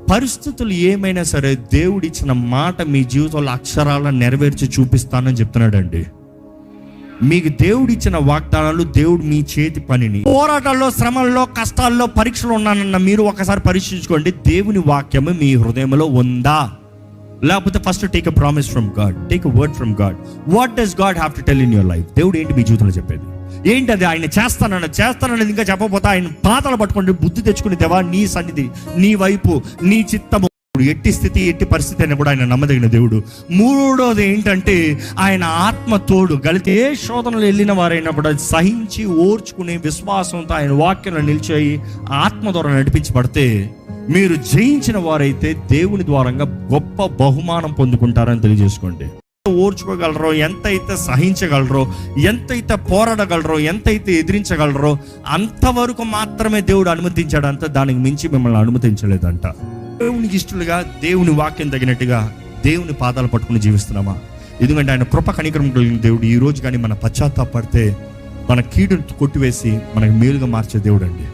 పరిస్థితులు ఏమైనా సరే దేవుడిచ్చిన మాట మీ జీవితంలో అక్షరాలను నెరవేర్చి చూపిస్తానని చెప్తున్నాడండి. మీకు దేవుడిచ్చిన వాగ్దానాలు, దేవుడు మీ చేతి పనిని, పోరాటాల్లో, శ్రమల్లో, కష్టాల్లో, పరీక్షలు ఉన్నానన్న మీరు ఒకసారి పరీక్షించుకోండి. దేవుని వాక్యము మీ హృదయంలో ఉందా? లేకపోతే first take a promise from God, take a word from God. What does God have to tell in your life? దేవుడు ఏంటి మీ జీవితంలో చెప్పేది? ఏంటి అది? ఆయన చేస్తానన్నది ఇంకా చెప్పకపోతే ఆయన పాతాలు పట్టుకోండి, బుద్ధి తెచ్చుకుని, దేవా నీ సన్నిధి, నీ వైపు, నీ చిత్తము, ఎట్టి స్థితి, ఎట్టి పరిస్థితి అయినా కూడా ఆయన నమ్మదగిన దేవుడు. మూడోది ఏంటంటే ఆయన ఆత్మ తోడు. గలితే ఏ శోధనలు వెళ్ళిన వారైనా కూడా సహించి ఓర్చుకునే విశ్వాసంతో ఆయన వాక్యంలో నిలిచి ఆత్మ ద్వారా నడిపించబడితే మీరు జయించిన వారైతే దేవుని ద్వారంగా గొప్ప బహుమానం పొందుకుంటారని తెలియజేసుకోండి. ఓర్చుకోగలరో, ఎంతైతే సహించగలరో, ఎంతైతే పోరాడగలరో, ఎంతైతే ఎదిరించగలరో అంతవరకు మాత్రమే దేవుడు అనుమతించాడంట. దానికి మించి మిమ్మల్ని అనుమతించలేదంట. దేవునికి ఇష్టలుగా, దేవుని వాక్యం తగినట్టుగా దేవుని పాదాలు పట్టుకుని జీవిస్తున్నామా? ఎందుకంటే ఆయన కృప కనికరం కలిగిన దేవుడు. ఈ రోజు కానీ మన పశ్చాత్తాపడితే మన కీడును కొట్టివేసి మనకు మేలుగా మార్చే దేవుడు అండి.